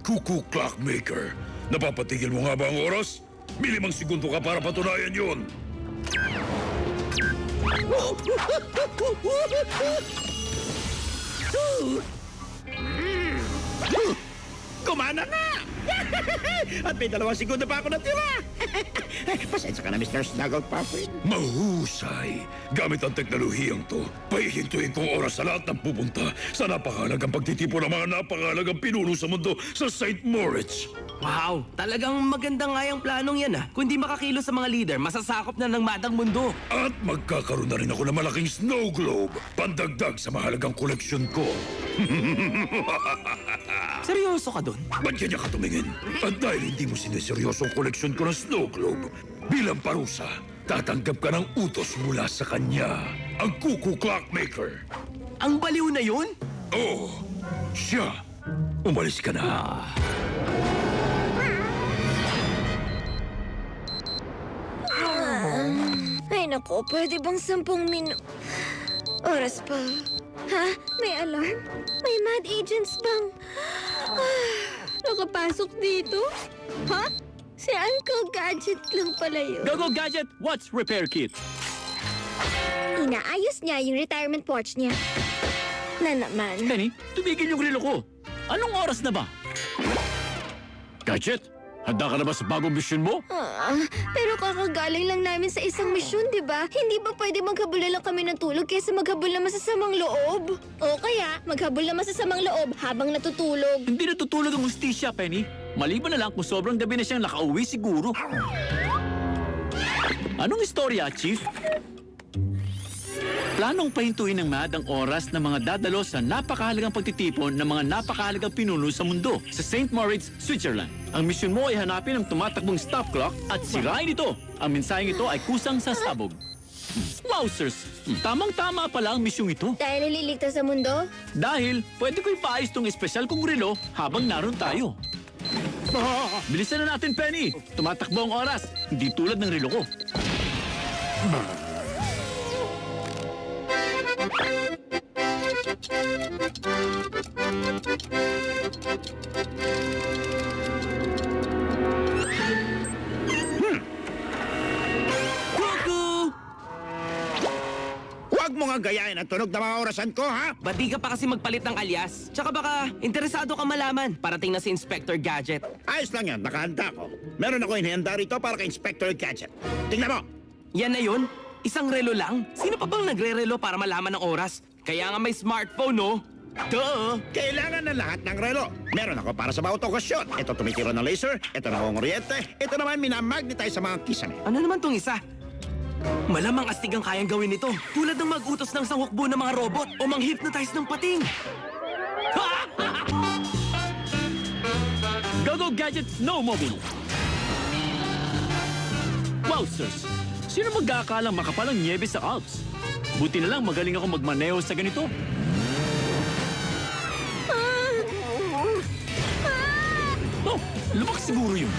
Cuckoo Clockmaker. Napapatigil mo nga ba ang oras? May 5 segundo ka para patunayan yun. Kumana na! At may 2 segundo pa ako natira! Pasensya ka na, Mr. Snuggle Puffin. Mahusay. Gamit ang teknolohiyang to, pahihintuin ko ang oras sa lahat ng pupunta sa napakahalagang pagtitipon ng mga napakahalagang pinuno sa mundo sa St. Moritz. Wow, talagang maganda nga yung planong yan ah. Kung di makakilos sa mga leader, masasakop na ng madang mundo. At magkakaroon na rin ako ng malaking snow globe, pandagdag sa mahalagang koleksyon ko. Seryoso ka dun? Ba't ganyan ka tumingin? At dahil hindi mo sineseryoso ang koleksyon ko ng snow globe, bilang parusa, tatanggap ka ng utos mula sa kanya, ang Cuckoo Clockmaker. Ang baliw na yun? Oo, siya. Umalis ka na. Ay nako, pwede bang 10 oras pa? Ha? May alarm? May mad agents bang? Nakapasok dito? Ha? Si Uncle Gadget lang pala yun. Go Gadget, what's repair kit? Inaayos niya yung retirement porch niya. Na naman. Penny, tumigil yung relo ko. Anong oras na ba? Gadget, handa ka na ba sa bagong mission mo? Pero kakagaling lang namin sa isang misyon, di ba? Hindi ba pwede maghabol lang kami ng tulog kaysa maghabol ng masasamang loob? O kaya, maghabol ng masasamang loob habang natutulog. Hindi natutulog ang hustisya, Penny. Maliban na lang kung sobrang gabi na siyang nakauwi siguro. Anong istorya, Chief? Planong pahintuin ng MAD ang oras ng mga dadalo sa napakahalagang pagtitipon ng mga napakahalagang pinuno sa mundo sa St. Moritz, Switzerland. Ang misyon mo ay hanapin ang tumatakbong stop clock at sirain ito. Ang mensaheng ito ay kusang sasabog. Wowzers! Tamang-tama pala ang misyong ito. Dahil naliligtas sa mundo? Dahil pwede ko ipaayos tong espesyal kong relo habang naroon tayo. Bilisan na natin, Penny! Tumatakbo ang oras, hindi tulad ng relo ko. Cuckoo! Huwag mo nga gayahin ang tunog ng mga orasan ko, ha? Ba't di ka pa kasi magpalit ng alias? Tsaka baka interesado ka malaman. Parating na si Inspector Gadget. Ayos lang yan, nakahanda ko. Meron ako inihanda rito para kay Inspector Gadget. Tingnan mo! Yan na yun? Isang relo lang? Sino pa bang nagre-relo para malaman ng oras? Kaya nga may smartphone, no? Duh! Kailangan na lahat ng relo. Meron ako para sa mga okasyon. Ito tumitira ng laser, ito nangunguryente, ito naman minamagnetize sa mga kisame. Ano naman tong isa? Malamang astig ang kayang gawin nito. Tulad ng mag-utos ng sanghukbo ng mga robot o mang-hypnotize ng pating. Go Gadget Snowmobile! Wowzers! Sino mag-aakalang makapal ang nyebe sa Alps? Buti na lang magaling ako magmaneho sa ganito. Oh, lumak siguro yun.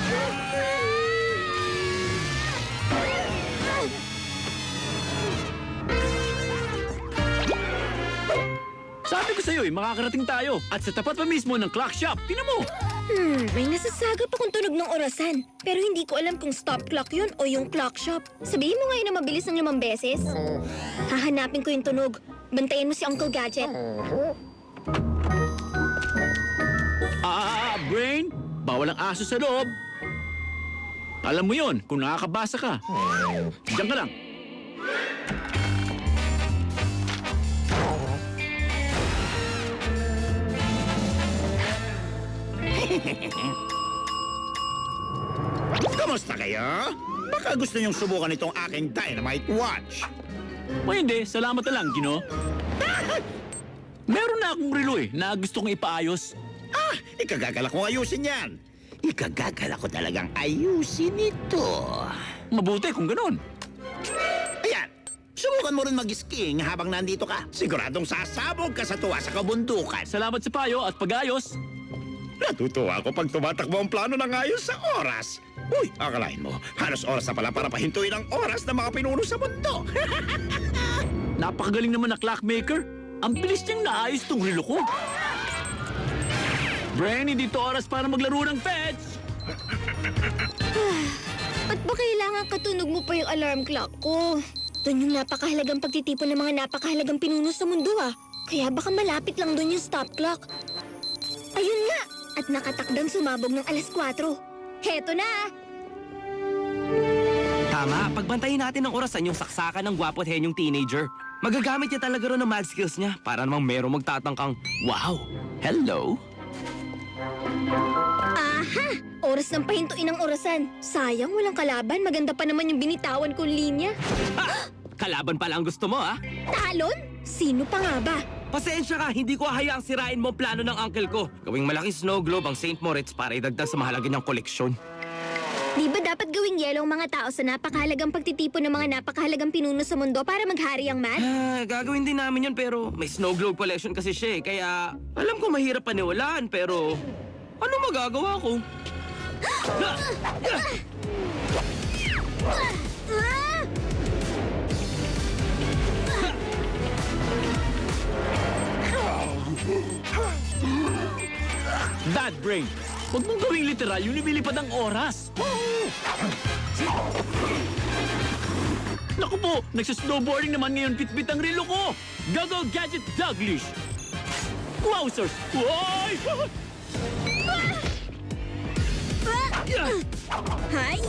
Sabi ko sa'yo makakarating tayo. At sa tapat pa mismo ng clock shop. Tingnan mo! May nasasagap akong tunog ng orasan. Pero hindi ko alam kung stop clock yun o yung clock shop. Sabihin mo ngayon na mabilis ng 5 beses. Hahanapin ko yung tunog. Bantayan mo si Uncle Gadget. Brain! Bawal ang aso sa loob. Alam mo yon kung nakakabasa ka. Diyan ka lang. Kamusta kayo? Baka gusto niyong subukan itong aking Dynamite Watch. O hindi, salamat na lang, Gino. Meron na akong relo na gusto kong ipaayos. Ikagagalak ko ayusin yan. Ikagagalak ko talagang ayusin ito. Mabuti kung ganun. Ayan, subukan mo rin mag-skiing habang nandito ka. Siguradong sasabog ka sa tuwa sa kabundukan. Salamat sa payo at pag-ayos. Natutuwa ako pag tumatakbo ang plano ng ayos sa oras. Uy, akalain mo, halos oras na pala para pahintuin ang oras ng mga pinuno sa mundo. Napakagaling naman na clockmaker. Ang bilis niyang naayos tong relo ko. Brain, hindi to oras para maglaro ng fetch! Ba't ba kailangan katunog mo pa yung alarm clock ko? Doon yung napakahalagang pagtitipon ng mga napakahalagang pinuno sa mundo Kaya baka malapit lang doon yung stop clock. Ayun nga! At nakatakdang sumabog ng 4:00. Heto na! Tama, pagbantayin natin ng orasan yung saksakan ng gwapo at henyong teenager. Magagamit niya talaga ron ng math skills niya para namang merong magtatangkang, wow, hello? Aha! Oras ng pahintuin ng orasan. Sayang, walang kalaban. Maganda pa naman yung binitawan kong linya. Ha! Kalaban pala ang gusto mo, ha? Talon? Sino pa nga ba? Pasensya ka, hindi ko hayaang sirain mo ang plano ng uncle ko. Gawing malaking snow globe ang St. Moritz para idagdag sa mahalaga niyang koleksyon. Di ba dapat gawing yelo ang mga tao sa napakahalagang pagtitipon ng mga napakahalagang pinuno sa mundo para maghari ang math? Gagawin din namin yun pero may snow globe collection kasi siya kaya alam ko mahirap paniwalaan pero ano magagawa ko? Bad Brain, huwag mong gawing literal yung lumilipad ang oras. Naku po, nagsasnowboarding naman ngayon bitbit ang relo ko. Gago Gadget Doglish. Wowzers! Woy! Hay!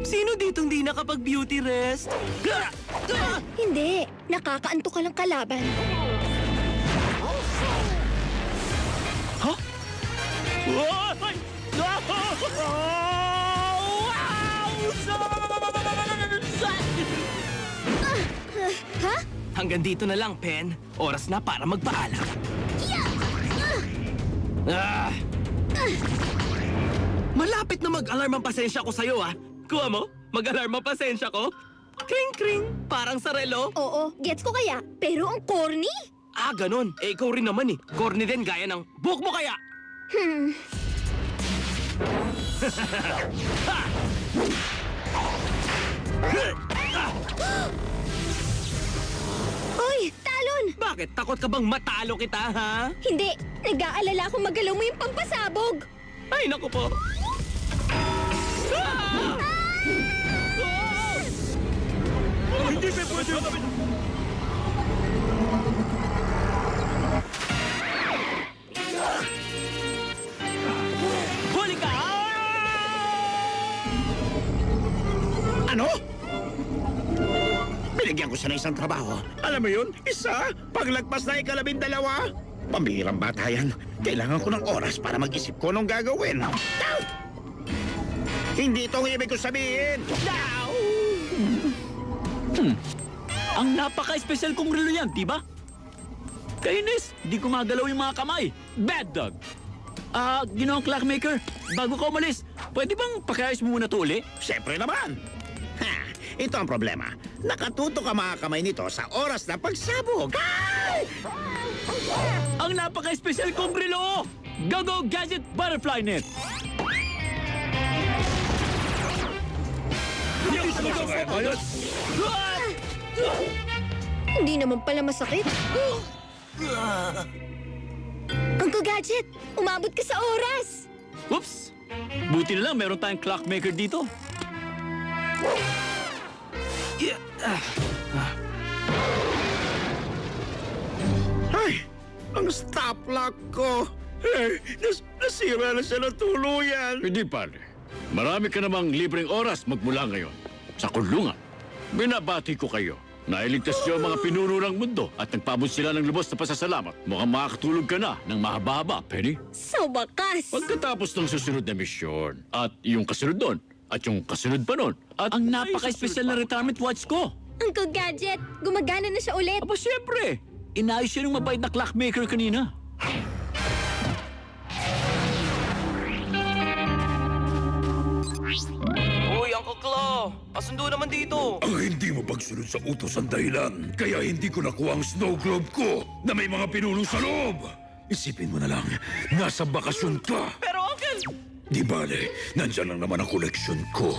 Sino ditong di nakapag-beauty rest? Hindi. Nakakaanto ka lang kalaban. Ha? Woy! Ha? Hanggang dito na lang, Pen. Oras na para magpaalam. Ah! Malapit na mag-alarm ang pasensya ko sa'yo, ah. Kuha mo? Mag-alarm ang pasensya ko? Kring-kring. Parang sa relo. Oo, gets ko kaya. Pero ang corny? Ah, ganun. Eh, ikaw rin naman eh. Corny din gaya ng buhok mo kaya. Hoy, Talon! Bakit? Takot ka bang matalo kita, ha? Hindi. Nag-aalala akong magalaw mo yung pampasabog. Ay, naku po. Ah! Hindi pa pwede. Huli ka! Ano? Binigyan ko siya ng isang trabaho. Alam mo yun? Isa? Paglagpas na 12. Pambihirang bata yan. Kailangan ko ng oras para mag-isip ko anong gagawin. Hindi ito ang ibig ko sabihin. Ang napaka-espesyal kong relo yan, di ba? Kainis, di ko magalaw yung mga kamay. Bad dog. Ginoong clockmaker, bago ka umalis, pwede bang pakiayos mo muna to uli? Siyempre naman. Ha, ito ang problema. Nakatutok ang mga kamay nito sa oras na pagsabog. Ay! Ang napaka-espesyal kong relo! Go Gadget Butterfly Net! Hindi naman pala masakit. Uncle Gadget, umabot ka sa oras. Oops! Buti na lang meron tayong clockmaker dito. Ay, ang stop lock ko. Nasira na siya ng tuluyan. Hindi pare. Marami ka namang libreng oras magmula ngayon. Sa kulungan. Binabati ko kayo. Nailigtas niyo ang mga pinuno ng mundo at nagpaabot sila ng lubos na pasasalamat. Mukhang makakatulog ka na ng mahaba-haba, Penny. Sa wakas. Pagkatapos ng susunod na misyon, at yung kasunod doon, at yung kasunod pa nun, at Ang napaka-espesyal na retirement watch ko. Uncle Gadget, gumagana na siya ulit. Aba siyempre, inayos siya ng mabait na clockmaker kanina. Uy, Uncle Claw! Pasundo naman dito! Ang hindi mo pagsunod sa utos ang dahilan. Kaya hindi ko nakuha ang snow globe ko na may mga pinuno sa loob. Isipin mo na lang, nasa bakasyon ka. Pero Uncle! Di bale, nandyan lang naman ang koleksyon ko.